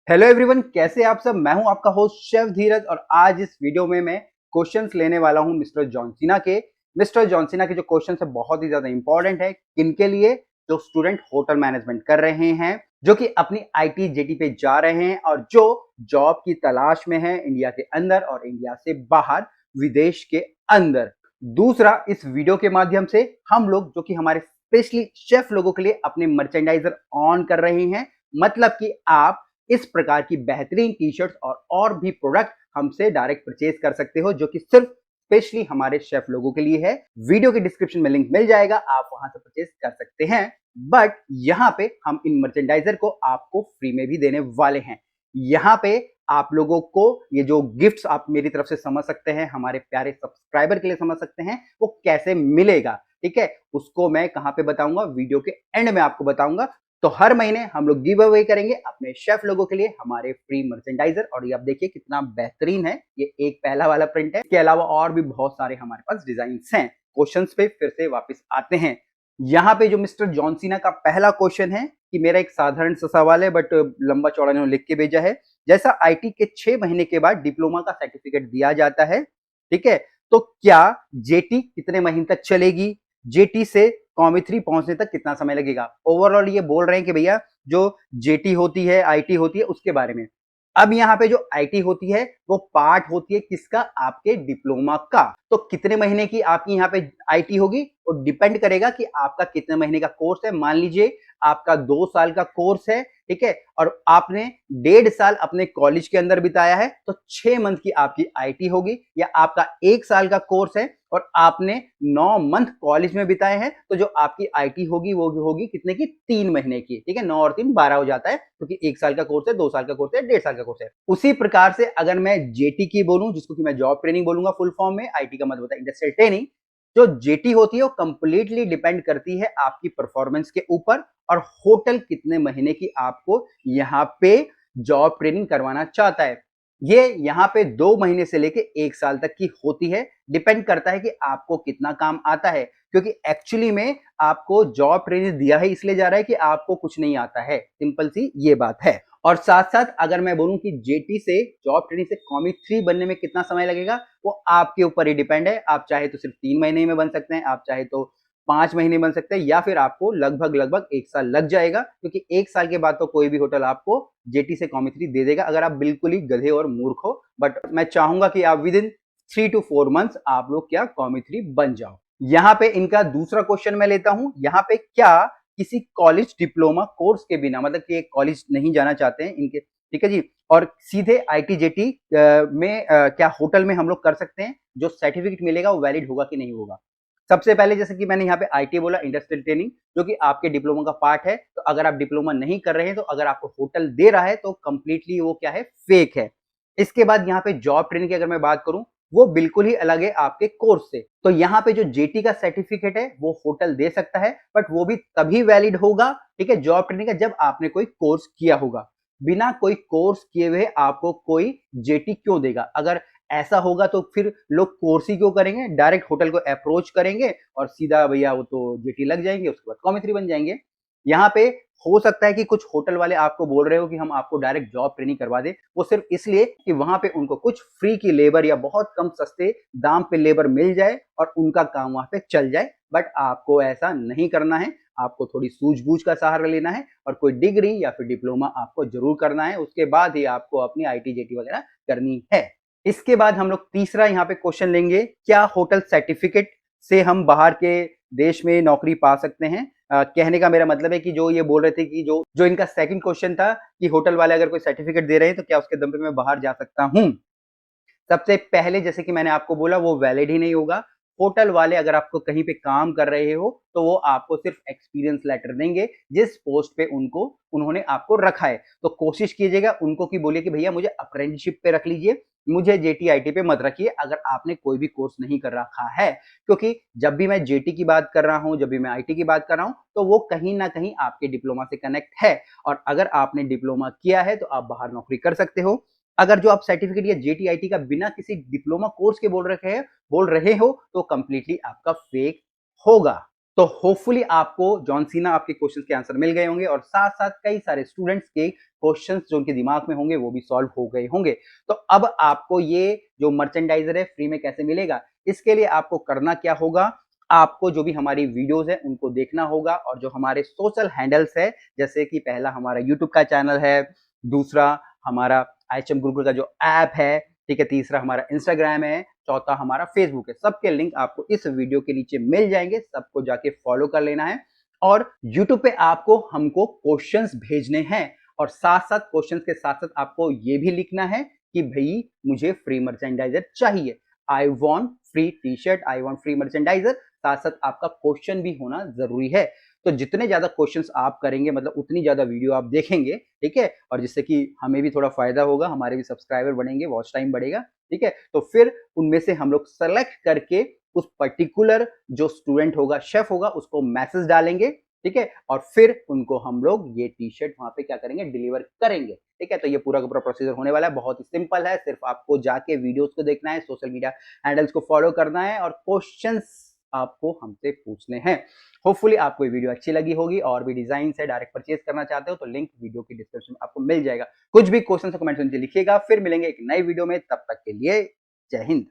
Hello everyone, कैसे आप सब। मैं हूं आपका होस्ट शेफ धीरज और आज इस वीडियो में मैं क्वेश्चंस लेने वाला हूं मिस्टर जॉन सीना के जो क्वेश्चंस है बहुत ही ज्यादा इंपॉर्टेंट है। किनके लिए? जो स्टूडेंट होटल मैनेजमेंट कर रहे हैं, जो कि अपनी आईटी जेटी पे जा रहे हैं और जो जॉब की तलाश में है इंडिया के अंदर और इंडिया से बाहर, विदेश के अंदर। दूसरा, इस वीडियो के माध्यम से हम लोग जो कि हमारे स्पेशली शेफ लोगों के लिए अपने मर्चेंडाइजर ऑन कर रहे हैं, मतलब कि आप इस प्रकार की बेहतरीन टी शर्ट्स और भी प्रोडक्ट हमसे डायरेक्ट परचेज कर सकते हो, जो कि सिर्फ स्पेशली हमारे शेफ लोगों के लिए है। वीडियो के डिस्क्रिप्शन में लिंक मिल जाएगा, आप वहां से परचेज कर सकते हैं। बट यहाँ पे हम इन मर्चेंडाइजर को आपको फ्री में भी देने वाले हैं। यहाँ पे आप लोगों को ये जो गिफ्ट्स आप मेरी तरफ से समझ सकते हैं, हमारे प्यारे सब्सक्राइबर के लिए समझ सकते हैं, वो कैसे मिलेगा, ठीक है, उसको मैं कहां पे बताऊंगा, वीडियो के एंड में आपको बताऊंगा। तो हर महीने हम लोग गिव अवे करेंगे अपने शेफ लोगों के लिए हमारे फ्री मर्चेंडाइजर। और ये आप देखिए कितना बेहतरीन है, ये एक पहला वाला प्रिंट है। इसके अलावा और भी बहुत सारे हमारे पास डिजाइन हैं। क्वेश्चंस पे फिर से वापस आते हैं। यहाँ पे जो मिस्टर जॉन सीना का पहला क्वेश्चन है कि मेरा एक साधारण सा सवाल है बट लंबा चौड़ा इन्होंने लिख के भेजा है। जैसा आईटी के 6 महीने के बाद डिप्लोमा का सर्टिफिकेट दिया जाता है, ठीक है, तो क्या जेटी कितने महीने तक चलेगी? जेटी से कॉमी 3 पहुंचने तक कितना समय लगेगा? ओवरऑल ये बोल रहे हैं कि भैया जो जेटी होती है, आईटी होती है, उसके बारे में। अब यहाँ पे जो आईटी होती है वो पार्ट होती है किसका? आपके डिप्लोमा का। तो कितने महीने की आपकी यहाँ पे आईटी होगी वो डिपेंड करेगा कि आपका कितने महीने का कोर्स है। मान लीजिए आपका 2 साल का कोर्स है, ठीक है, और आपने 1.5 साल अपने कॉलेज के अंदर बिताया है, तो 6 मंथ की आपकी आईटी होगी। या आपका 1 साल का कोर्स है और आपने 9 मंथ कॉलेज में बिताए हैं, तो जो आपकी आईटी होगी वो होगी कितने की? 3 महीने की, ठीक है। 9 और 3 12 हो जाता है, क्योंकि 1 साल का कोर्स है, 2 साल का कोर्स है, 1.5 साल का कोर्स है। उसी प्रकार से अगर मैं जेटी की बोलूं, जिसको कि मैं जॉब ट्रेनिंग बोलूंगा फुल फॉर्म में, आईटी का मतलब होता है इंडस्ट्रियल ट्रेनिंग। जो जेटी होती है वो कंप्लीटली डिपेंड करती है आपकी परफॉर्मेंस के ऊपर और होटल कितने महीने की आपको यहाँ पे जॉब ट्रेनिंग करवाना चाहता है। ये यहाँ पे 2 महीने से लेके 1 साल तक की होती है। डिपेंड करता है कि आपको कितना काम आता है, क्योंकि एक्चुअली में आपको जॉब ट्रेनिंग दिया है इसलिए जा रहा है कि आपको कुछ नहीं आता है। सिंपल सी ये बात है। और साथ साथ अगर मैं बोलूं कि जेटी से जॉब ट्रेनिंग से कॉमी 3 बनने में कितना समय लगेगा, वो आपके ऊपर ही डिपेंड है। आप चाहे तो सिर्फ 3 महीने में बन सकते हैं, आप चाहे तो 5 महीने बन सकते हैं, या फिर आपको लगभग 1 साल लग जाएगा, क्योंकि 1 साल के बाद तो कोई भी होटल आपको जेटी से कॉमी 3 दे देगा, अगर आप बिल्कुल ही गधे और मूर्ख हो। बट मैं चाहूंगा कि आप विद इन 3 to 4 मंथ्स आप लोग क्या कॉमी 3 बन जाओ। यहाँ पे इनका दूसरा क्वेश्चन मैं लेता हूं। यहाँ पे क्या किसी कॉलेज डिप्लोमा कोर्स के बिना, मतलब कि एक कॉलेज नहीं जाना चाहते हैं इनके, ठीक है जी, और सीधे आईटी जेटी में क्या होटल में हम लोग कर सकते हैं? जो सर्टिफिकेट मिलेगा वो वैलिड होगा कि नहीं होगा? सबसे पहले जैसे कि मैंने यहाँ पे आईटी बोला, इंडस्ट्रियल ट्रेनिंग, जो कि आपके डिप्लोमा का पार्ट है। तो अगर आप डिप्लोमा नहीं कर रहे हैं, तो अगर आपको होटल दे रहा है तो कंप्लीटली वो क्या है? फेक है। इसके बाद यहाँ पे जॉब ट्रेनिंग की अगर मैं बात करूं, वो बिल्कुल ही अलग है आपके कोर्स से। तो यहाँ पे जो जेटी का सर्टिफिकेट है वो होटल दे सकता है, बट वो भी तभी वैलिड होगा, ठीक है, जॉब ट्रेनिंग का, जब आपने कोई कोर्स किया होगा। बिना कोई कोर्स किए हुए आपको कोई जेटी क्यों देगा? अगर ऐसा होगा तो फिर लोग कोर्स ही क्यों करेंगे, डायरेक्ट होटल को अप्रोच करेंगे और सीधा भैया वो तो जेटी लग जाएंगे, उसके बाद कॉमी 3 बन जाएंगे। यहाँ पे हो सकता है कि कुछ होटल वाले आपको बोल रहे हो कि हम आपको डायरेक्ट जॉब ट्रेनिंग करवा दें, वो सिर्फ इसलिए कि वहां पे उनको कुछ फ्री की लेबर या बहुत कम सस्ते दाम पे लेबर मिल जाए और उनका काम वहां पे चल जाए। बट आपको ऐसा नहीं करना है, आपको थोड़ी सूझबूझ का सहारा लेना है और कोई डिग्री या फिर डिप्लोमा आपको जरूर करना है, उसके बाद ही आपको अपनी आईटी जेटी वगैरह करनी है। इसके बाद हम लोग तीसरा यहाँ पे क्वेश्चन लेंगे, क्या होटल सर्टिफिकेट से हम बाहर के देश में नौकरी पा सकते हैं? कहने का मेरा मतलब है कि जो ये बोल रहे थे कि जो जो इनका सेकंड क्वेश्चन था कि होटल वाले अगर कोई सर्टिफिकेट दे रहे हैं तो क्या उसके दम पे मैं बाहर जा सकता हूं? सबसे पहले जैसे कि मैंने आपको बोला, वो वैलिड ही नहीं होगा। होटल वाले अगर आपको कहीं पे काम कर रहे हो तो वो आपको सिर्फ एक्सपीरियंस लेटर देंगे, जिस पोस्ट पे उन्होंने आपको रखा है। तो कोशिश कीजिएगा उनको कि बोलिए कि भैया मुझे अप्रेंटिसशिप पे रख लीजिए, मुझे जेटी आईटी पे मत रखिए, अगर आपने कोई भी कोर्स नहीं कर रखा है। क्योंकि जब भी मैं जेटी की बात कर रहा हूं, जब भी मैं आईटी की बात कर रहा हूं, तो वो कहीं ना कहीं आपके डिप्लोमा से कनेक्ट है। और अगर आपने डिप्लोमा किया है तो आप बाहर नौकरी कर सकते हो। अगर जो आप सर्टिफिकेट या जेटीआईटी का बिना किसी डिप्लोमा कोर्स के बोल रहे हो तो कंप्लीटली आपका फेक होगा। तो होपफुली आपको जॉन सीना आपके क्वेश्चंस के आंसर मिल गए होंगे और साथ साथ कई सारे स्टूडेंट्स के क्वेश्चंस जो उनके दिमाग में होंगे वो भी सॉल्व हो गए होंगे। तो अब आपको ये जो मर्चेंडाइजर है फ्री में कैसे मिलेगा, इसके लिए आपको करना क्या होगा, आपको जो भी हमारी वीडियोस है उनको देखना होगा और जो हमारे सोशल हैंडल्स है, जैसे कि पहला हमारा यूट्यूब का चैनल है, दूसरा हमारा IHM गुरुकुल का जो ऐप है, ठीक है, तीसरा हमारा इंस्टाग्राम है, चौथा हमारा फेसबुक है। सबके लिंक आपको इस वीडियो के नीचे मिल जाएंगे, सबको जाके फॉलो कर लेना है और यूट्यूब पे आपको हमको क्वेश्चंस भेजने हैं और साथ साथ क्वेश्चंस के साथ साथ आपको ये भी लिखना है कि भाई मुझे फ्री मर्चेंडाइजर चाहिए, I want free T shirt, I want free merchandiser. साथ साथ आपका क्वेश्चन भी होना जरूरी है। तो जितने ज्यादा क्वेश्चंस आप करेंगे मतलब उतनी ज्यादा वीडियो आप देखेंगे, ठीक है, और जिससे कि हमें भी थोड़ा फायदा होगा, हमारे भी सब्सक्राइबर बढ़ेंगे, वॉच टाइम बढ़ेगा, ठीक है। तो फिर उनमें से हम लोग सेलेक्ट करके उस पर्टिकुलर जो स्टूडेंट होगा, शेफ होगा, उसको मैसेज डालेंगे, ठीक है, और फिर उनको हम लोग ये टी शर्ट वहां पे क्या करेंगे, डिलीवर करेंगे, ठीक है। तो ये पूरा का पूरा प्रोसीजर होने वाला है, बहुत ही सिंपल है, सिर्फ आपको जाके वीडियोस को देखना है, सोशल मीडिया हैंडल्स को फॉलो करना है और क्वेश्चंस आपको हमसे पूछने हैं। होपफुली आपको ये वीडियो अच्छी लगी होगी और भी डिजाइन है डायरेक्ट परचेज करना चाहते हो तो लिंक वीडियो की डिस्क्रिप्शन में आपको मिल जाएगा। कुछ भी क्वेश्चन कमेंट में लिखिएगा, फिर मिलेंगे एक नई वीडियो में, तब तक के लिए जय हिंद।